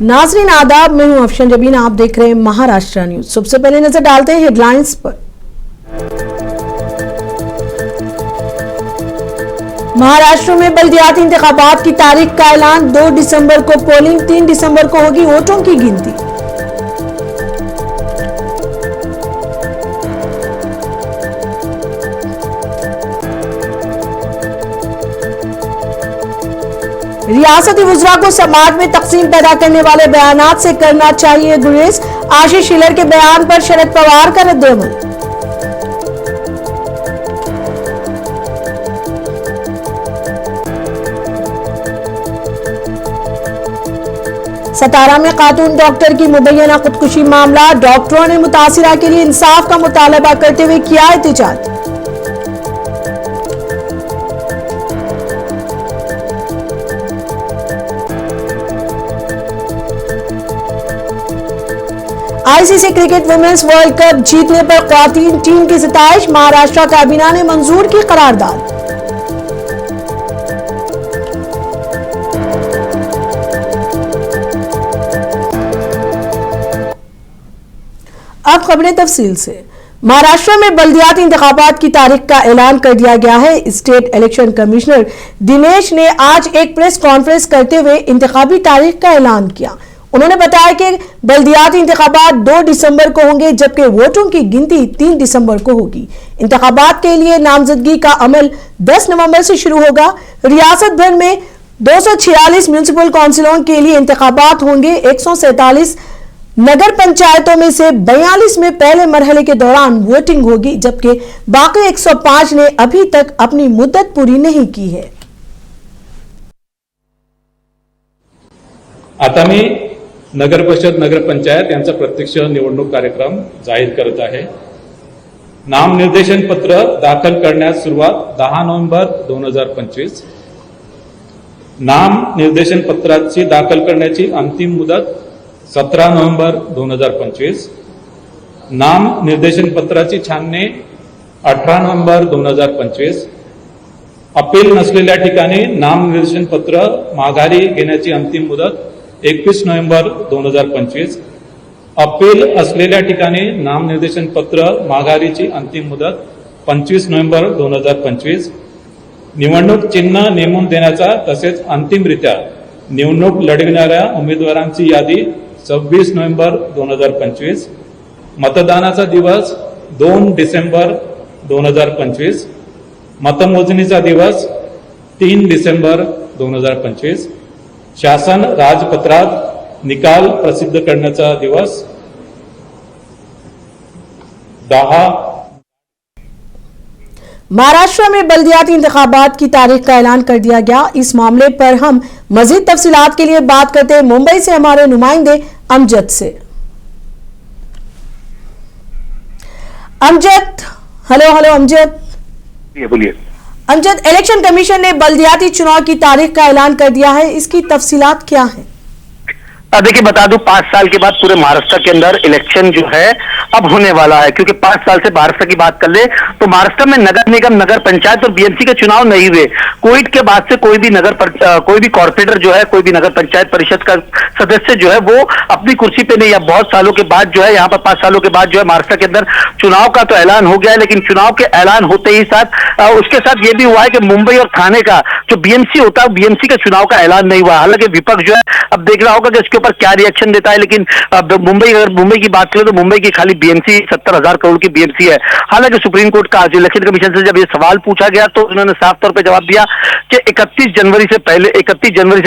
नाजरीन आदाब, मैं हूं अफशन जबीन। आप देख रहे हैं महाराष्ट्र न्यूज। सबसे पहले नजर डालते हैं हेडलाइंस पर। महाराष्ट्र में बल्दियाती इंतखाबात की तारीख का ऐलान। 2 दिसंबर को पोलिंग, 3 दिसंबर को होगी वोटों की गिनती। रियासती वुज़रा को समाज में तकसीम पैदा करने वाले बयानात से करना चाहिए गुरेज। आशीष शेलार के बयान पर शरद पवार का रद्द-ए-अमल। सतारा में खातून डॉक्टर की मुबैना खुदकुशी मामला। डॉक्टरों ने मुतासिरा के लिए इंसाफ का मुतालबा करते हुए किया एहतजाज। ICC cricket women's world cup जीतने पर ख्वातीन टीम की सिताइश। महाराष्ट्र काबीना ने मंजूर की करारदाद। अब खबरें तफसील से। महाराष्ट्र में बल्दियाती इंतखाबात की तारीख का ऐलान कर दिया गया है। स्टेट इलेक्शन कमिश्नर दिनेश ने आज एक प्रेस कॉन्फ्रेंस करते हुए इंतखाबी तारीख का ऐलान किया। उन्होंने बताया कि बल्दियाती इंतखाबात 2 दिसंबर को होंगे, जबकि वोटों की गिनती 3 दिसंबर को होगी। इंतखाबात के लिए नामजदगी का अमल 10 नवंबर से शुरू होगा। रियासत भर में 246 म्यूनिसिपल काउंसिलों के लिए इंतखाबात होंगे। 147 नगर पंचायतों में से 42 में पहले मरहले के दौरान वोटिंग होगी, जबकि बाकी 105 ने अभी तक अपनी मुद्दत पूरी नहीं की है। आता मी नगर परिषद नगर पंचायत यांचा प्रत्यक्ष निवडणूक कार्यक्रम जाहीर करत आहे। नाम निर्देशन पत्र दाखल करण्यास सुरुवात 10 नोव्हेंबर 2025। नाम निर्देशन पत्राची दाखल करण्याची अंतिम मुदत 17 नोव्हेंबर 2025। नाम निर्देशन पत्राची छाननी 18 नोव्हेंबर 2025। अपील नसलेल्या ठिकाणी नाम निर्देशन पत्र माघारी घेण्याची अंतिम मुदत 21 नोव्हेंबर 2025। अपील असलेल्या ठिकाणी नामनिर्देशन पत्र माघारीची अंतिम मुदत 25 नोव्हेंबर 2025। निवडणूक चिन्ह नेमून देण्याचा तसेच अंतिमरित्या निवडणूक लढविणाऱ्या उमेदवारांची यादी 26 नोव्हेंबर 2025। मतदानाचा दिवस 2 डिसेंबर 2025। मतमोजणीचा दिवस 3 डिसेंबर 2025। शासन राजपत्रात निकाल प्रसिद्ध करण्याचा दिवस 10। महाराष्ट्र में बल्दियाती इंतखाबात की तारीख का ऐलान कर दिया गया। इस मामले पर हम मजीद तफसीलात के लिए बात करते हैं मुंबई से हमारे नुमाइंदे अमजद से। अमजद, हेलो अमजद। बोलिए अमजद, इलेक्शन कमीशन ने बल्दियाती चुनाव की तारीख का ऐलान कर दिया है, इसकी तफसीलात क्या है? देखिए बता दूं 5 साल के बाद पूरे महाराष्ट्र के अंदर इलेक्शन जो है अब होने वाला है, क्योंकि 5 साल से महाराष्ट्र की बात कर ले तो महाराष्ट्र में नगर निगम, नगर पंचायत और बीएमसी के चुनाव नहीं हुए। कोविड के बाद से कोई भी कॉर्पोरेटर जो है, कोई भी नगर पंचायत परिषद का सदस्य जो है वो अपनी कुर्सी पे नहीं। अब बहुत सालों के बाद जो है यहाँ पर 5 सालों के बाद जो है महाराष्ट्र के अंदर चुनाव का तो ऐलान हो गया है, लेकिन चुनाव के ऐलान होते ही साथ उसके साथ ये भी हुआ है कि मुंबई और थाने का जो बीएमसी होता है, बीएमसी के चुनाव का ऐलान नहीं हुआ। हालांकि विपक्ष जो है अब देख रहा होगा कि इसके ऊपर क्या रिएक्शन देता है, लेकिन अगर मुंबई की बात करें तो मुंबई की खाली बीएमसी 70,000 करोड़ की बीएमसी है। हालांकि सुप्रीम कोर्ट का इलेक्शन कमीशन से जब ये सवाल पूछा गया तो उन्होंने साफ तौर पर जवाब दिया कि 31 जनवरी से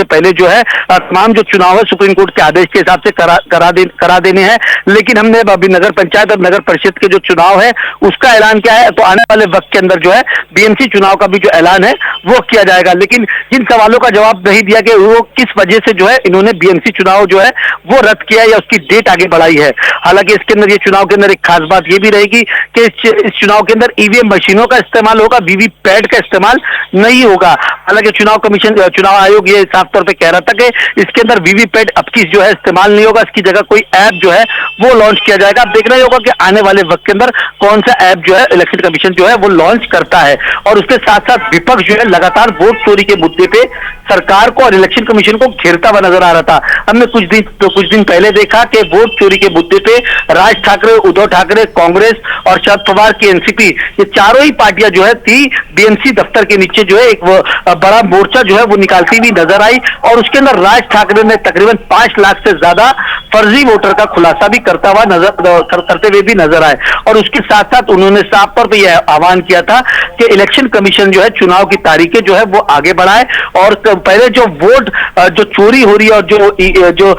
पहले जो है तमाम जो चुनाव है सुप्रीम कोर्ट के आदेश के हिसाब से करा देने हैं। लेकिन हमने अभी नगर पंचायत और नगर परिषद के जो चुनाव है उसका ऐलान किया है, तो आने वाले वक्त के अंदर जो है बीएमसी चुनाव का भी जो ऐलान है वो किया जाएगा। लेकिन इन सवालों का जवाब नहीं दिया कि वो किस वजह से जो है इन्होंने बीएमसी चुनाव जो है वो रद्द किया या उसकी डेट आगे बढ़ाई है। हालांकि इसके अंदर ये चुनाव चुनाव के अंदर एक खास बात ये भी रहेगी कि इस चुनाव के अंदर ईवीएम मशीनों का इस्तेमाल होगा, वीवीपैट का इस्तेमाल नहीं होगा। हालांकि चुनाव आयोग ये साफ तौर पे कह रहा था कि इसके अंदर वीवीपैट अब की जो है इस्तेमाल नहीं होगा, इसकी जगह कोई ऐप जो है वो लॉन्च किया जाएगा। अब देखना ही होगा कि आने वाले वक्त के अंदर कौन सा ऐप जो है इलेक्शन कमीशन जो है वो लॉन्च करता है। और उसके साथ साथ विपक्ष जो है लगातार वोट चोरी के मुद्दे पे सरकार को और इलेक्शन कमीशन को घेरता हुआ नजर आ रहा था। हमने कुछ दिन पहले देखा कि वोट चोरी के मुद्दे पे राज ठाकरे, उद्धव ठाकरे, कांग्रेस और शरद पवार की एनसीपी, ये चारों ही पार्टियां जो है थी बीएमसी दफ्तर के नीचे जो है एक बड़ा मोर्चा जो है वो निकालती हुई नजर आई। और उसके अंदर राज ठाकरे ने तकरीबन 5 लाख से ज्यादा फर्जी वोटर का खुलासा भी करते हुए भी नजर आए। और उसके साथ साथ उन्होंने साफ तौर पर यह आह्वान किया था कि इलेक्शन कमीशन जो है चुनाव की तारीखें जो है वो आगे बढ़ाए और पहले जो वोट जो चोरी हो रही है और जो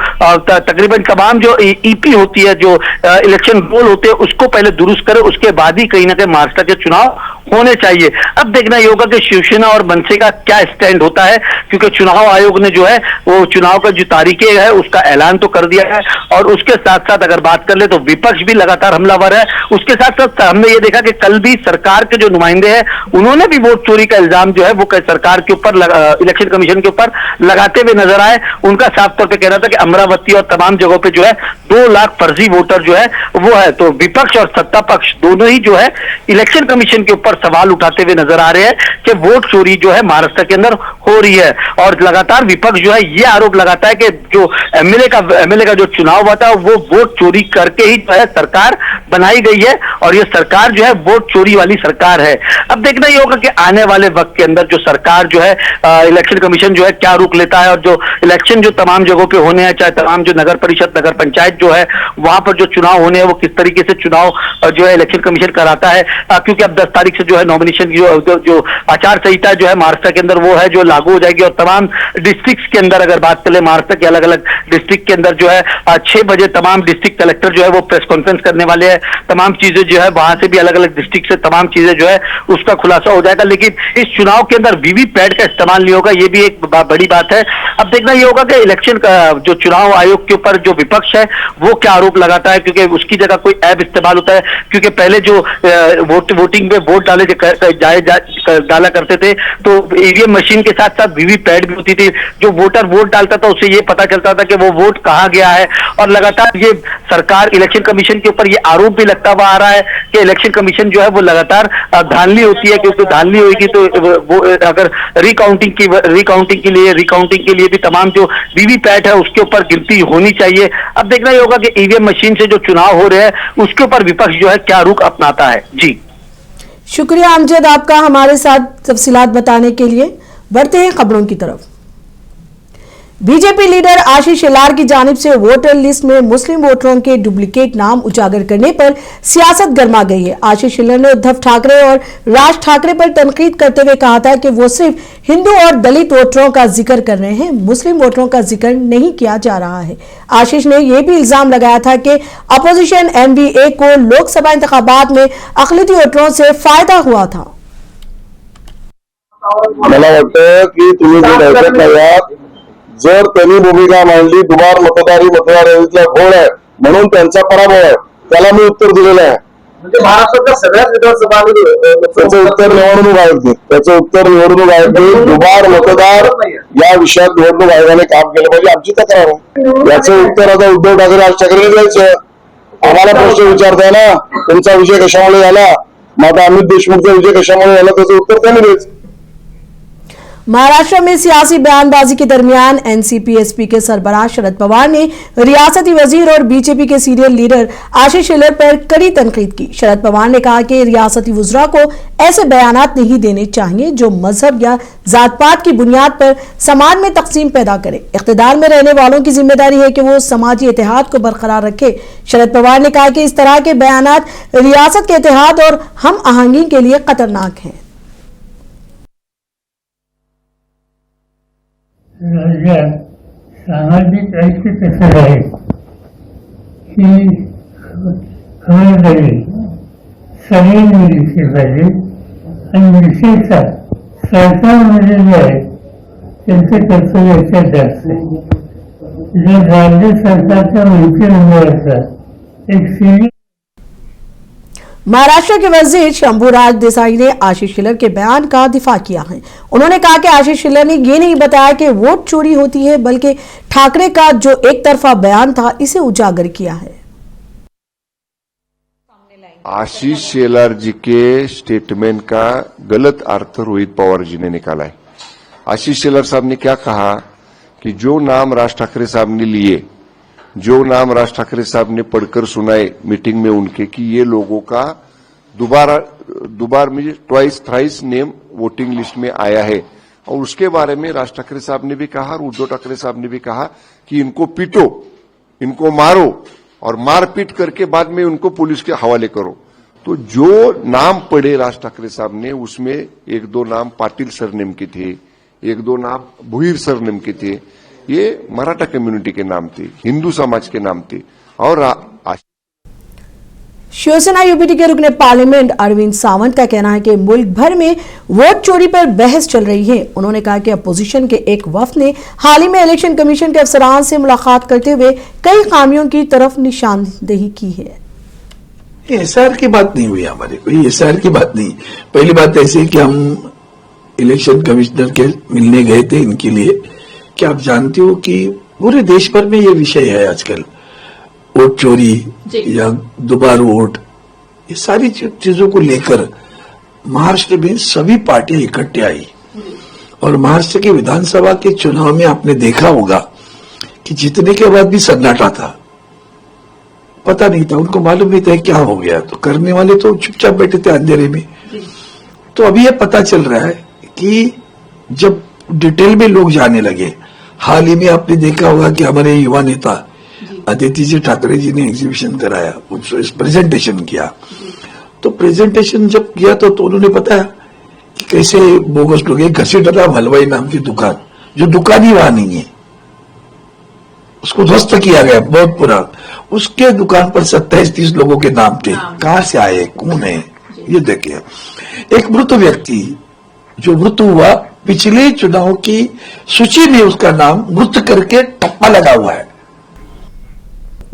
तकरीबन तमाम जो ईपी होती है, जो इलेक्शन रोल होते हैं, उसको पहले दुरुस्त करे, उसके बाद ही कहीं ना कहीं महाराष्ट्र के चुनाव होने चाहिए। अब देखना ये होगा कि शिवसेना और मनसे का क्या स्टैंड होता है, क्योंकि चुनाव आयोग ने जो है वो चुनाव का जो तारीखें है उसका ऐलान तो कर दिया है। और उसके साथ साथ अगर बात कर ले तो विपक्ष भी लगातार हमलावर है। उसके साथ साथ हमने ये देखा कि कल भी सरकार के जो नुमाइंदे हैं उन्होंने भी वोट चोरी का इल्जाम जो है वो सरकार के ऊपर, इलेक्शन कमीशन के ऊपर लगाते हुए नजर आए। उनका साफ तौर पर कहना था कि अमरावती और तमाम जगहों पर जो है 2 लाख फर्जी वोटर जो है वो है। तो विपक्ष और सत्ता पक्ष दोनों ही जो है इलेक्शन कमीशन के ऊपर सवाल उठाते हुए नजर आ रहे हैं कि वोट चोरी जो है महाराष्ट्र के अंदर हो रही है। और लगातार विपक्ष जो है ये आरोप लगाता है कि जो एमएलए का जो चुनाव हुआ था वो वोट चोरी करके ही जो है सरकार बनाई गई है और ये सरकार जो है वोट चोरी वाली सरकार है। अब देखना ये होगा कि आने वाले वक्त के अंदर जो सरकार जो है इलेक्शन कमीशन जो है क्या रुख लेता है और जो इलेक्शन जो तमाम जगहों पे होने हैं, चाहे तमाम जो नगर परिषद, नगर पंचायत जो है वहां पर जो चुनाव होने हैं वो किस तरीके से चुनाव जो है इलेक्शन कमीशन कराता है। क्योंकि अब 10 तारीख से जो है नॉमिनेशन की जो आचार संहिता जो है महाराष्ट्र के अंदर वो है जो लागू हो जाएगी। और तमाम डिस्ट्रिक्ट के अंदर अगर बात करें महाराष्ट्र के अलग अलग डिस्ट्रिक्ट के अंदर जो है 6 बजे तमाम डिस्ट्रिक्ट कलेक्टर जो है वो प्रेस कॉन्फ्रेंस करने वाले हैं। तमाम चीजें जो है वहां से भी अलग अलग डिस्ट्रिक्ट से तमाम चीजें जो है उसका खुलासा हो जाएगा। लेकिन इस चुनाव के अंदर वीवीपैट का इस्तेमाल नहीं होगा, ये भी एक बड़ी बात है। अब देखना ये होगा कि इलेक्शन का जो चुनाव आयोग के ऊपर जो विपक्ष है वो क्या आरोप लगाता है, क्योंकि उसकी जगह कोई ऐप इस्तेमाल होता है। क्योंकि पहले जो वोटिंग में वोट डाला करते थे तो ईवीएम मशीन के साथ साथ वीवीपैट भी होती थी। जो वोटर वोट डालता था उससे ये पता चलता था कि वो वोट कहां गया है। और लगातार ये सरकार इलेक्शन कमीशन के ऊपर ये आरोप भी लगता हुआ आ रहा है कि इलेक्शन कमीशन जो है वो लगातार धांधली होती है, क्योंकि धांधली होगी तो वो अगर रिकाउंटिंग के लिए भी तमाम जो वीवीपैट है उसके ऊपर गिनती होनी चाहिए। अब देखना ही होगा कि ईवीएम मशीन से जो चुनाव हो रहे हैं उसके ऊपर विपक्ष जो है क्या रुख अपनाता है। जी शुक्रिया अमजद आपका हमारे साथ तफसीलात बताने के लिए। बढ़ते हैं खबरों की तरफ। बीजेपी लीडर आशीष शेलार की जानिब से वोटर लिस्ट में मुस्लिम वोटरों के डुप्लीकेट नाम उजागर करने पर सियासत गर्मा गई है। आशीष शेलार ने उद्धव ठाकरे और राज ठाकरे पर तनकीद करते हुए कहा था कि वो सिर्फ हिंदू और दलित वोटरों का जिक्र कर रहे हैं, मुस्लिम वोटरों का जिक्र नहीं किया जा रहा है। आशीष ने यह भी इल्जाम लगाया था कि अपोजिशन एमवीए को लोकसभा इंतखाबात में अक़लियती वोटरों से फायदा हुआ था। मला वाटतं की तुम्ही जे दहशत नाही जर त्यांनी भूमिका मांडली दुबार मतदारी मतदार यादीतला घोळ आहे म्हणून त्यांचा पराभव आहे, त्याला मी उत्तर दिलेलं आहे। म्हणजे महाराष्ट्राच्या सगळ्याच विधानसभा त्याचं उत्तर निवडणूक आयोग देईल, त्याचं उत्तर निवडणूक आयोग देईल। दुबार मतदार या विषयात निवडणूक आयोगाने काम केलं पाहिजे, आमची तक्रार आहे। याचं उत्तर आता उद्धव ठाकरे राज ठाकरेंनी द्यायचं। आम्हाला प्रश्न विचारताय ना तुमचा विजय कशामुळे झाला, मग आता अमित देशमुखचा विजय कशामुळे झाला त्याचं उत्तर त्यांनी द्यायचं। महाराष्ट्र में सियासी बयानबाजी के दरमियान एनसीपी-एसपी के सरबराह शरद पवार ने रियासती वजीर और बीजेपी के सीनियर लीडर आशीष शेलार पर कड़ी तनकीद की। शरद पवार ने कहा कि रियासती वज़रा को ऐसे बयानात नहीं देने चाहिए जो मजहब या जात पात की बुनियाद पर समाज में तकसीम पैदा करे। इख्तिदार में रहने वालों की जिम्मेदारी है कि वो समाजी इत्तेहाद को बरकरार रखे। शरद पवार ने कहा कि इस तरह के बयानात रियासत के इत्तेहाद और हम आहंगी के लिए खतरनाक हैं। राज्यात सामाजिक ऐक्य कसं राहील ही खबरदारी सगळ्यांनी घेतली पाहिजे आणि विशेषतः सरकारमध्ये जे आहे त्यांचं कर्तव्य याच्यात जास्त आहे। जर राज्य सरकारच्या मंत्री मंडळाचा एक सिनियर महाराष्ट्र के वजीर शंभूराज देसाई ने आशीष शेलर के बयान का दिफा किया है। उन्होंने कहा कि आशीष शेलर ने ये नहीं बताया कि वोट चोरी होती है, बल्कि ठाकरे का जो एक तरफा बयान था इसे उजागर किया है। आशीष शेलार जी के स्टेटमेंट का गलत अर्थ रोहित पवार जी ने निकाला है। आशीष शेलार साहब ने क्या कहा कि जो नाम राज ठाकरे साहब ने लिए, जो नाम राज ठाकरे साहब ने पढ़कर सुनाए मीटिंग में उनके, कि ये लोगों का दोबारा में twice thrice name voting list में आया है। और उसके बारे में राज ठाकरे साहब ने भी कहा और उद्धव ठाकरे साहब ने भी कहा कि इनको पीटो, इनको मारो और मारपीट करके बाद में उनको पुलिस के हवाले करो। तो जो नाम पढ़े राज ठाकरे साहब ने, उसमें एक दो नाम पाटिल सरनेम के थे, एक दो नाम भुईर सरनेम के थे। ये मराठा कम्युनिटी के नाम थे, हिंदू समाज के नाम थे। और शिवसेना यूपीटी के रुकने पार्लियामेंट अरविंद सावंत का कहना है कि मुल्क भर में वोट चोरी पर बहस चल रही है। उन्होंने कहा कि अपोजिशन के एक वफ्द ने हाल ही में इलेक्शन कमीशन के अफसरान से मुलाकात करते हुए कई खामियों की तरफ निशानदेही की है। एसआर की बात नहीं हुई हमारी, कोई एसआर की बात नहीं। पहली बात ऐसी है कि हम इलेक्शन कमिश्नर के मिलने गए थे इनके लिए, कि आप जानते हो कि पूरे देश भर में ये विषय है आजकल, वोट चोरी या दोबारा वोट, ये सारी चीजों को लेकर महाराष्ट्र में सभी पार्टियां इकट्ठे आई। और महाराष्ट्र के विधानसभा के चुनाव में आपने देखा होगा कि जीतने के बाद भी सन्नाटा था, पता नहीं था, उनको मालूम नहीं था क्या हो गया। तो करने वाले तो चुपचाप बैठे थे अंधेरे में। तो अभी ये पता चल रहा है कि जब डिटेल में लोग जाने लगे, हाल ही में आपने देखा होगा कि हमारे युवा नेता आदित्य जी ठाकरे जी ने एग्जीबिशन कराया, प्रेजेंटेशन किया। तो प्रेजेंटेशन जब किया तो उन्होंने बताया कि कैसे बोगस लोग, एक घसीटा हलवाई नाम की दुकान, जो दुकान ही वहां नहीं है, उसको ध्वस्त किया गया, बहुत पुरा। उसके दुकान पर 27-30 लोगों के नाम थे। कहां से आए, कौन है, ये देखिए। एक मृत व्यक्ति जो मृत हुआ, पिछले चुनाव की सूची में उसका नाम मृत करके टप्पा लगा हुआ है।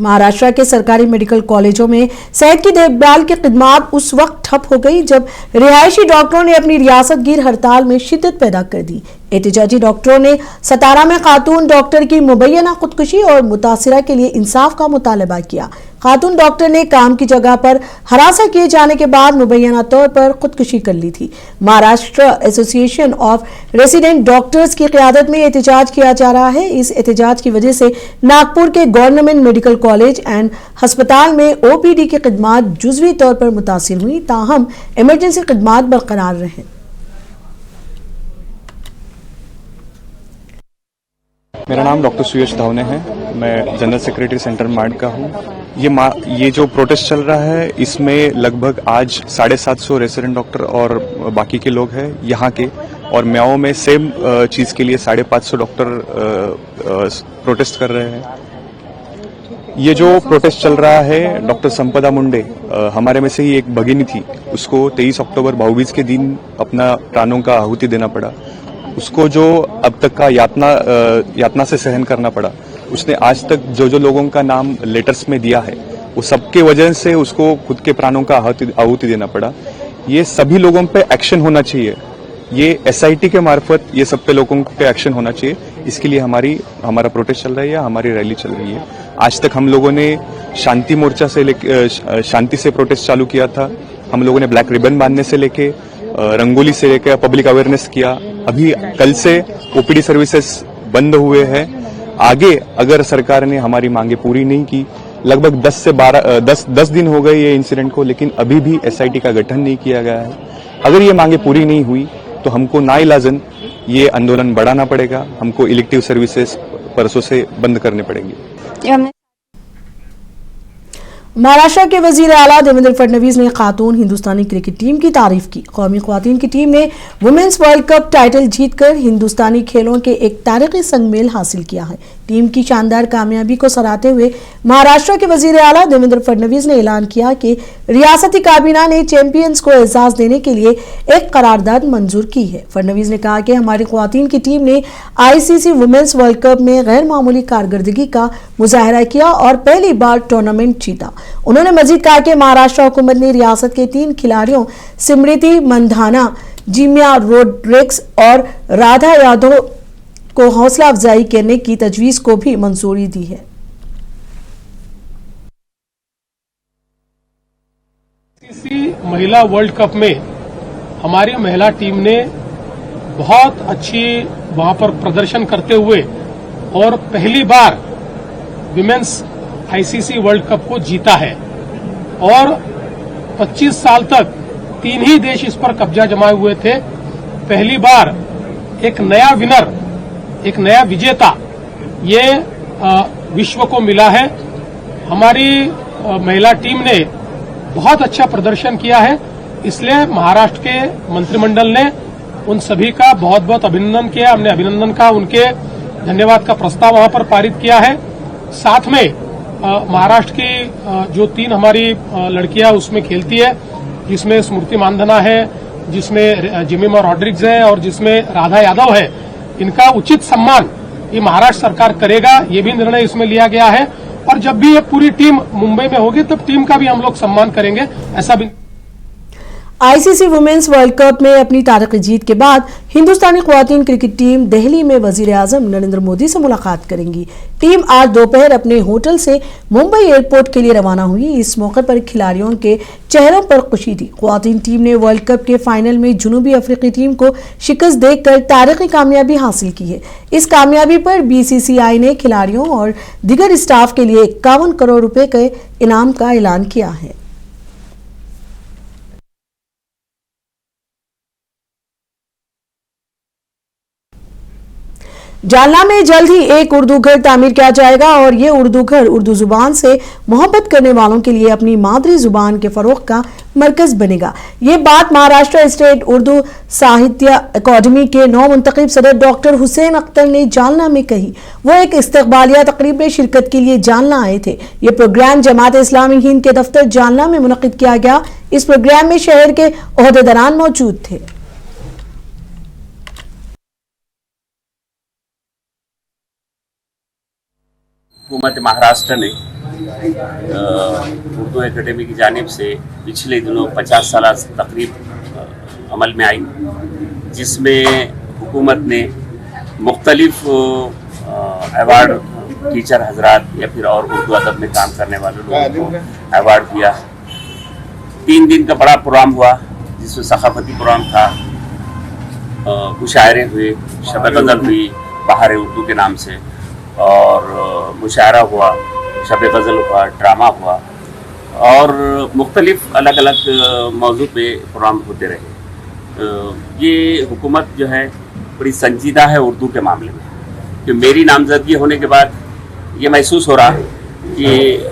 महाराष्ट्र के सरकारी मेडिकल कॉलेजों में सेहत की देखभाल की खिदमत उस वक्त ठप हो गई जब रिहायशी डॉक्टरों ने अपनी रियासतगीर हड़ताल में शिद्दत पैदा कर दी। एहतजाजी डॉक्टरों ने सतारा में खातून डॉक्टर की मुबैना खुदकुशी और मुतासिरा के लिए इंसाफ का मुतालबा किया। खातून डॉक्टर ने काम की जगह पर हरासा किए जाने के बाद मुबैना तौर पर खुदकुशी कर ली थी। Maharashtra association of resident doctors की क़यादत में एहतजाज किया जा रहा है। इस एहतजाज की वजह से नागपुर के गवर्नमेंट मेडिकल कॉलेज एंड अस्पताल में ओपीडी की खिदमत जुज़वी तौर पर मुतासिर हुई, ताहम इमरजेंसी खिदमत बरकरार रहे। मेरा नाम डॉक्टर सुयश धावने है, मैं जनरल सेक्रेटरी सेंटर मार्ड का हूँ। ये जो प्रोटेस्ट चल रहा है, इसमें लगभग आज 750 रेसिडेंट डॉक्टर और बाकी के लोग हैं यहाँ के, और म्याओ में सेम चीज़ के लिए 550 डॉक्टर प्रोटेस्ट कर रहे हैं। ये जो प्रोटेस्ट चल रहा है, डॉक्टर संपदा मुंडे हमारे में से ही एक भगिनी थी, उसको 23 अक्टूबर भाऊबीज के दिन अपना प्राणों का आहुति देना पड़ा। उसको जो अब तक का यातना से सहन करना पड़ा, उसने आज तक जो लोगों का नाम लेटर्स में दिया है, वो सबके वजह से उसको खुद के प्राणों का आहुति देना पड़ा। ये सभी लोगों पे एक्शन होना चाहिए, ये एसआईटी के मार्फत ये सब पे लोगों पे एक्शन होना चाहिए। इसके लिए हमारा प्रोटेस्ट चल रही है, हमारी रैली चल रही है। आज तक हम लोगों ने शांति मोर्चा से शांति से प्रोटेस्ट चालू किया था। हम लोगों ने ब्लैक रिबन बांधने से लेके रंगोली से लेकर पब्लिक अवेयरनेस किया। अभी कल से ओपीडी सर्विसेज बंद हुए हैं। आगे अगर सरकार ने हमारी मांगे पूरी नहीं की, लगभग 10 दिन हो गए ये इंसिडेंट को, लेकिन अभी भी एसआईटी का गठन नहीं किया गया है। अगर ये मांगे पूरी नहीं हुई तो हमको नाइलाजन ये आंदोलन बढ़ाना पड़ेगा। हमको इलेक्टिव सर्विसेज परसों से बंद करने पड़ेंगे। महाराष्ट्र के वजीर आला देवेंद्र फडणवीस ने खातून हिंदुस्तानी क्रिकेट टीम की तारीफ की। कौमी ख्वातीन की टीम ने वुमेन्स वर्ल्ड कप टाइटल जीतकर हिंदुस्तानी खेलों के एक तारीखी संगमेल हासिल किया है। टीम की शानदार कामयाबी को सराहते हुए महाराष्ट्र के वजीर आला देवेंद्र फडणवीस ने ऐलान किया कि रियासती काबीना ने चैंपियंस को एजाज देने के लिए एक करारदाद मंजूर की है। फडणवीस ने कहा कि हमारी ख्वातीन की टीम ने आईसीसी वुमेन्स वर्ल्ड कप में गैर मामूली कारकर्दगी का मुजाहरा किया और पहली बार टूर्नामेंट जीता। उन्होंने मजीद कहा कि महाराष्ट्र हुकूमत ने रियासत के 3 खिलाड़ियों स्मृति मंधाना, जिमिया रोड्रिग्स और राधा यादव को हौसला अफजाई करने की तजवीज को भी मंजूरी दी है। आईसीसी महिला वर्ल्ड कप में हमारी महिला टीम ने बहुत अच्छी वहां पर प्रदर्शन करते हुए और पहली बार विमेंस आईसीसी वर्ल्ड कप को जीता है और 25 साल तक 3 ही देश इस पर कब्जा जमाए हुए थे। पहली बार एक नया विनर, एक नया विजेता ये विश्व को मिला है। हमारी महिला टीम ने बहुत अच्छा प्रदर्शन किया है, इसलिए महाराष्ट्र के मंत्रिमंडल ने उन सभी का बहुत बहुत अभिनंदन किया। हमने अभिनंदन का, उनके धन्यवाद का प्रस्ताव वहां पर पारित किया है। साथ में महाराष्ट्र की जो 3 हमारी लड़कियां उसमें खेलती है, जिसमें स्मृति मांधना है, जिसमें जिमिमा रॉड्रिग्स है और जिसमें राधा यादव है, इनका उचित सम्मान ये महाराष्ट्र सरकार करेगा, ये भी निर्णय इसमें लिया गया है। और जब भी ये पूरी टीम मुंबई में होगी तब टीम का भी हम लोग सम्मान करेंगे, ऐसा भी। आईसीसी वुमेन्स वर्ल्ड कप में अपनी तारीखी जीत के बाद हिंदुस्तानी ख्वातीन क्रिकेट टीम दिल्ली में वजीर आजम नरेंद्र मोदी से मुलाकात करेंगी। टीम आज दोपहर अपने होटल से मुंबई एयरपोर्ट के लिए रवाना हुई। इस मौके पर खिलाड़ियों के चेहरों पर खुशी थी। ख्वातीन टीम ने वर्ल्ड कप के फाइनल में जुनूबी अफ्रीकी टीम को शिकस्त देकर तारीखी कामयाबी हासिल की है। इस कामयाबी पर बीसीसीआई ने खिलाड़ियों और दीगर स्टाफ के लिए 51 करोड़ रुपए के इनाम का ऐलान किया है। जालना में जल्द ही एक उर्दू घर तामीर किया जाएगा और ये उर्दू घर उर्दू जुबान से मोहब्बत करने वालों के लिए अपनी मादरी जुबान के फरोग का मरकज बनेगा। ये बात महाराष्ट्र स्टेट उर्दू साहित्य अकादमी के नौ मुंतखब सदर डॉक्टर हुसैन अख्तर ने जालना में कही। वो एक इस्तकबालिया तकरीब में शिरकत के लिए जालना आए थे। ये प्रोग्राम जमात इस्लामी हिंद के दफ्तर जालना में मुनक्किद किया गया। इस प्रोग्राम में शहर के ओहदेदारान मौजूद थे। हुकूमत महाराष्ट्र ने उर्दू एकेडमी की जानिब से पिछले दिनों 50 साल तकरीब अमल में आई, जिसमें हुकूमत ने मुख्तलिफ अवार्ड टीचर हजरात या फिर और उर्दू अदब में काम करने वाले लोगों को अवार्ड दिया। 3 दिन का बड़ा प्रोग्राम हुआ, जिसमें सकाफती प्रोग्राम था, मुशायरे हुए, शब गज़ल हुई बहार उर्दू के नाम से, और मुशायरा हुआ, शब गज़ल हुआ, ड्रामा हुआ और मुख्तलिफ अलग अलग मौजू पे प्रोग्राम होते रहे। ये हुकूमत जो है बड़ी संजीदा है उर्दू के मामले में, कि मेरी नामजदगी होने के बाद ये महसूस हो रहा कि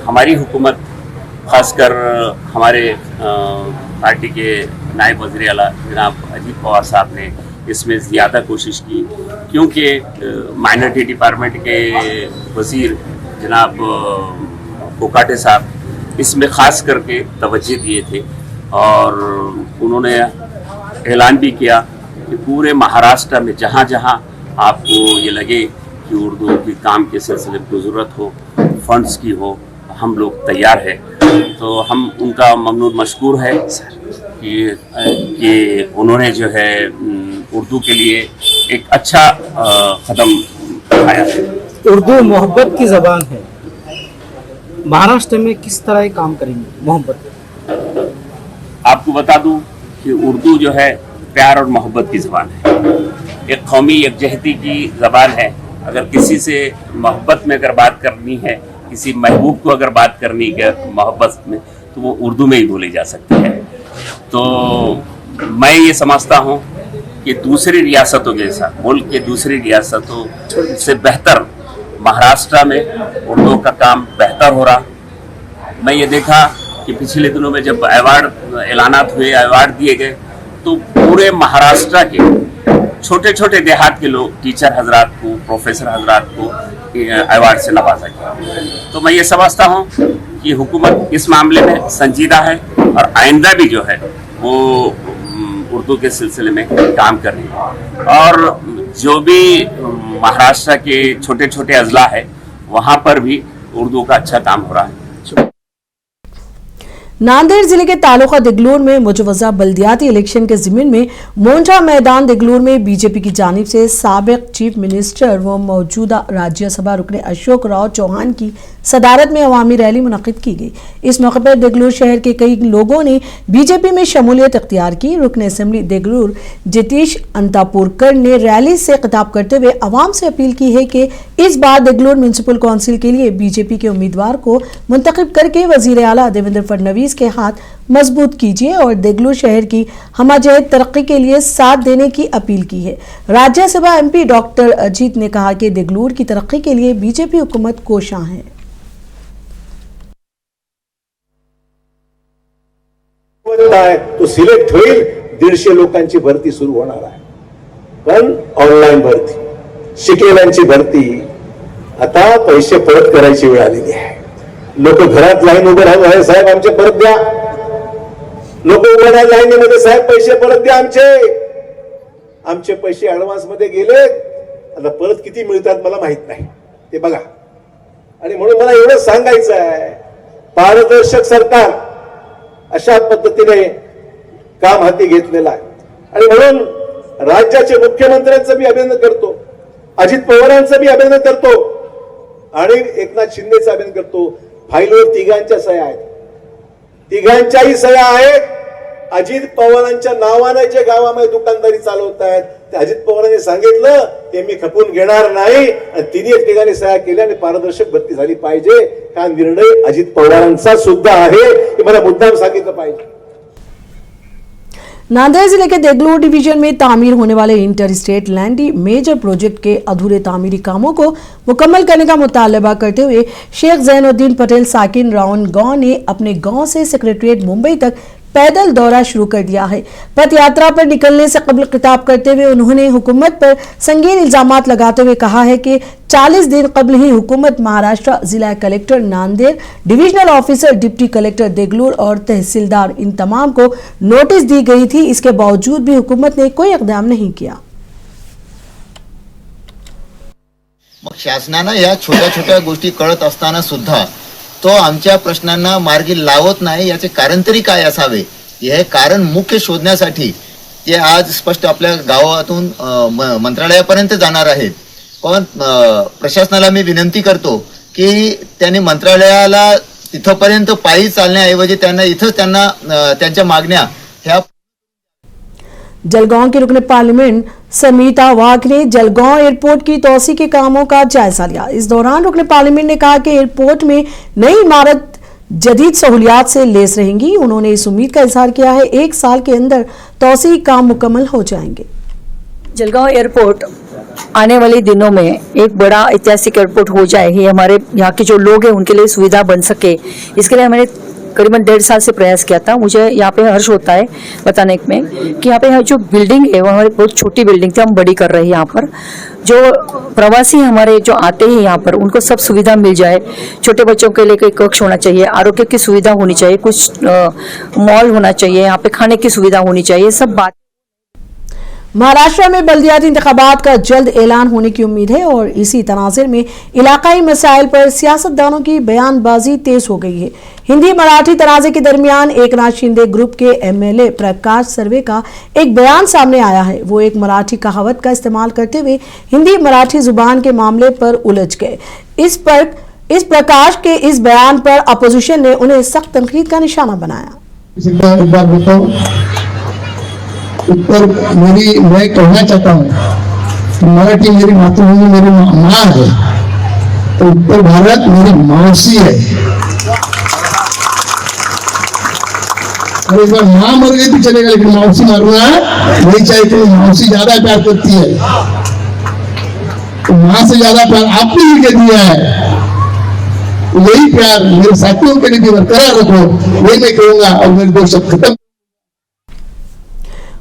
हमारी हुकूमत, ख़ासकर हमारे पार्टी के नायब वज़ीर आला जनाब अजीत पवार साहब ने इसमें ज़्यादा कोशिश की, क्योंकि माइनॉरिटी डिपार्टमेंट के वज़ीर जनाब कोकाटे साहब इसमें ख़ास करके तवज्जो दिए थे और उन्होंने ऐलान भी किया कि पूरे महाराष्ट्र में जहाँ जहाँ आपको ये लगे कि उर्दू की काम के सिलसिले में ज़रूरत हो, फंड्स की हो, हम लोग तैयार हैं। तो हम उनका ममनून मशकूर है कि उन्होंने जो है उर्दू के लिए एक अच्छा कदम उठाया है। उर्दू मोहब्बत की ज़बान है, महाराष्ट्र में किस तरह ये काम करेंगे मोहब्बत? आपको बता दूं कि उर्दू जो है प्यार और मोहब्बत की ज़बान है, एक कौमी यकजहती की ज़बान है। अगर किसी से मोहब्बत में अगर बात करनी है, किसी महबूब को अगर बात करनी है मोहब्बत में, तो वो उर्दू में ही बोली जा सकती है। तो मैं ये समझता हूँ कि दूसरी रियासतों के साथ, मुल्क के दूसरी रियासतों से बेहतर महाराष्ट्र में उर्दू का काम बेहतर हो रहा। मैं ये देखा कि पिछले दिनों में जब अवार्ड ऐलानात हुए, अवार्ड दिए गए, तो पूरे महाराष्ट्र के छोटे छोटे देहात के लोग, टीचर हजरात को, प्रोफेसर हजरात को अवार्ड से नवाजा गया। तो मैं ये समझता हूँ कि हुकूमत इस मामले में संजीदा है और आइंदा भी जो है वो उर्दू के सिलसिले में काम कर रही है। और जो भी महाराष्ट्र के छोटे छोटे अजला है वहाँ पर भी उर्दू का अच्छा काम हो रहा है। नांदेड़ जिले के तालुका दिगलूर में मुजवजा बल्दियाती इलेक्शन के ज़िम्न में मोंठा मैदान दिगलूर में बीजेपी की जानिब से साबिक चीफ मिनिस्टर व मौजूदा राज्यसभा रुकने अशोक राव चौहान की सदारत में अवामी रैली मुनक्किद की गई। इस मौके पर दिगलूर शहर के कई लोगों ने बीजेपी में शमूलियत इख्तियार की। रुकने असेंबली दिगलूर जितीश अंतापुरकर ने रैली से खिताब करते हुए अवाम से अपील की है कि इस बार दिगलूर म्यूनसिपल काउंसिल के लिए बीजेपी के उम्मीदवार को मुंतखब करके वजीर आला देवेंद्र फडणवीस के हाथ मजबूत कीजिए और दिगलूर शहर की हमाजहत तरक्की के लिए साथ देने की अपील की है। राज्यसभा एमपी डॉक्टर अजीत ने कहा कि दिगलूर की तरक्की के लिए बीजेपी हुकूमत कोशां है। तो सिलेक्ट होईल 150 लोकांची भरती सुरू होणार आहे, पण ऑनलाईन भरती, शिकलेल्यांची भरती। आता पैसे परत करायची वेळ आलेली आहे। लोक घरात लाईन उभे राहून आहे, साहेब आमचे परत द्या। लोक उभे राहून लाईनीमध्ये, साहेब पैसे परत द्या आमचे पैसे ऍडव्हान्स मध्ये गेले, आता परत किती मिळतात मला माहित नाही, ते बघा। आणि म्हणून मला एवढं सांगायचं आहे, पारदर्शक सरकार अशा पद्धतीने काम हाती घेतलेलं आहे। आणि म्हणून राज्याचे मुख्यमंत्र्यांचं मी अभिनंदन करतो, अजित पवारांचं मी अभिनंदन करतो आणि एकनाथ शिंदेचं अभिनंदन करतो। फाईलवर तिघांच्या सह्या आहेत, तिघांच्याही सह्या आहेत। अजित पवारांच्या नावाने जे गावामध्ये दुकानदारी चालवत आहेत ते अजित पवारांनी सांगितलं ते मी खपून घेणार नाही आणि तिन्ही ठिकाणी सह्या केल्या आणि पारदर्शक भरती झाली पाहिजे। हा निर्णय अजित पवारांचा सुद्धा आहे, हे मला मुद्दाम सांगितलं पाहिजे। नांदेड़ जिले के देगलूर डिवीजन में तामीर होने वाले इंटर स्टेट लैंडी मेजर प्रोजेक्ट के अधूरे तामीरी कामों को मुकम्मल करने का मुतालबा करते हुए शेख जैनुद्दीन पटेल साकिन राउंड गांव ने अपने गांव से सेक्रेटरीट मुंबई तक पैदल दौरा शुरू कर दिया है। पथ यात्रा पर निकलने से कबल खिताब करते हुए उन्होंने हुकूमत पर संगीन इल्जामात लगाते हुए कहा है कि 40 दिन कबल ही हुकूमत महाराष्ट्र जिला collector Nanded, divisional officer deputy collector Deglur और तहसीलदार इन तमाम को नोटिस दी गई थी। इसके बावजूद भी हुकूमत ने कोई इकदाम नहीं किया। मग शासनानं या छोट्या छोट्या गोष्टी कळत असताना सुद्धा तो आमच्या प्रश्नांना मार्गी लावत नाही, याचे कारण तरी काय असावे, हे कारण मुख्य शोधण्यासाठी ते आज स्पष्ट आपल्या गावातून मंत्रालयापर्यंत जाणार आहेत। पण प्रशासनाला मी विनंती करतो की त्यांनी मंत्रालयाला तिथपर्यंत पायी चालण्याऐवजी त्यांना इथंच त्यांना त्यांच्या मागण्या ह्या। जलगांव के रुकने पार्लियामेंट समीता वाघ ने जलगांव एयरपोर्ट की तोसी के कामों का जायजा लिया। इस दौरान रुकने पार्लियामेंट ने कहा कि एयरपोर्ट में नई इमारत जदीद सहूलियात से लेस रहेंगी। उन्होंने इस उम्मीद का इजहार किया है 1 साल के अंदर तोसी काम मुकम्मल हो जाएंगे। जलगांव एयरपोर्ट आने वाले दिनों में एक बड़ा ऐतिहासिक एयरपोर्ट हो जाए, ये हमारे यहाँ के जो लोग हैं उनके लिए सुविधा बन सके, इसके लिए मैंने करीबन 1.5 साल से प्रयास किया था। मुझे यहाँ पे हर्ष होता है बताने में कि यहाँ पे जो बिल्डिंग है वो हमारी बहुत छोटी बिल्डिंग थी, हम बड़ी कर रहे हैं। यहाँ पर जो प्रवासी हमारे जो आते हैं यहाँ पर उनको सब सुविधा मिल जाए। छोटे बच्चों के लिए कोई कक्ष होना चाहिए, आरोग्य की सुविधा होनी चाहिए, कुछ मॉल होना चाहिए, यहाँ पे खाने की सुविधा होनी चाहिए, सब बात। महाराष्ट्र में बल्दियाती इंतखाबात का जल्द ऐलान होने की उम्मीद है और इसी तनाज़ुर में इलाकाई मसाइल पर सियासतदानों की बयानबाजी तेज हो गई है। हिंदी मराठी तनाज़े के दरमियान एकनाथ शिंदे ग्रुप के एमएलए प्रकाश सर्वे का एक बयान सामने आया है। वो एक मराठी कहावत का इस्तेमाल करते हुए हिंदी मराठी जुबान के मामले पर उलझ गए। इस प्रकाश के इस बयान पर अपोजिशन ने उन्हें सख्त तनकीद का निशाना बनाया। उत्तर मैं कहना चाहता हूँ कि मराठी मेरी मातृभूमि, मेरी माँ है, तो उत्तर भारत मेरी मौसी है। और एक बार माँ मर गई तो चलेगा, लेकिन मौसी मरना नहीं चाहिए। तो मौसी ज्यादा प्यार करती है, तो माँ से ज्यादा प्यार आपने ही कर दिया है। यही प्यार मेरे साथियों के लिए भी बरकरार रखो, यही मैं कहूंगा। और मेरे 2 शब्द खत्म।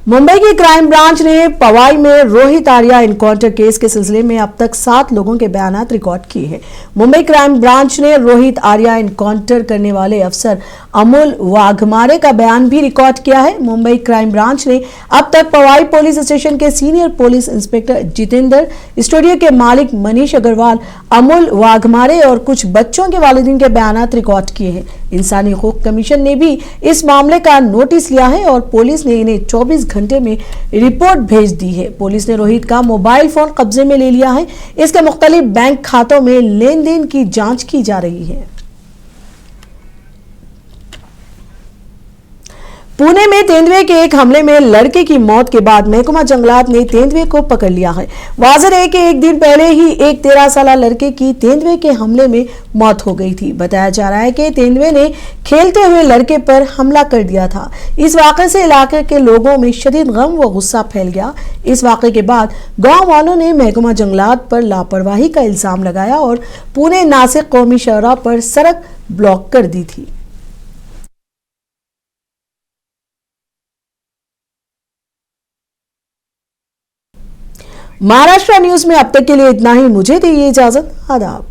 मुंबई की क्राइम ब्रांच ने पवाई में रोहित आर्या एनकाउंटर केस के सिलसिले में अब तक 7 लोगों के बयानात रिकॉर्ड किए हैं। मुंबई क्राइम ब्रांच ने रोहित आर्या एनकाउंटर करने वाले अफसर अमोल वाघमारे का बयान भी रिकॉर्ड किया है। मुंबई क्राइम ब्रांच ने अब तक पवाई पुलिस स्टेशन के senior police inspector Jitendra, studio के मालिक मनीष अग्रवाल, अमोल वाघमारे और कुछ बच्चों के वालिदैन के बयानात रिकॉर्ड किए हैं। इंसानी हकूक कमीशन ने भी इस मामले का नोटिस लिया है और पुलिस ने इन्हें 24 घंटे में रिपोर्ट भेज दी है। पुलिस ने रोहित का मोबाइल फोन कब्जे में ले लिया है। इसके मुख्तलिफ बैंक खातों में लेन देन की जांच की जा रही है। पुणे में तेंदुए के एक हमले में लड़के की मौत के बाद महकमा जंगलात ने तेंदुए को पकड़ लिया है। वाज़ेह है कि एक दिन पहले ही एक 13 साल लड़के की तेंदुए के हमले में मौत हो गई थी। बताया जा रहा है कि तेंदुए ने खेलते हुए लड़के पर हमला कर दिया था। इस वाक़े से इलाके के लोगों में शदीद गम व गुस्सा फैल गया। इस वाक़े के बाद गांव वालों ने महकमा जंगलात पर लापरवाही का इल्जाम लगाया और पुणे नासिक कौमी शाहराह पर सड़क ब्लॉक कर दी थी। महाराष्ट्र न्यूज में अब तक के लिए इतना ही। मुझे दीजिए इजाजत। आदाब।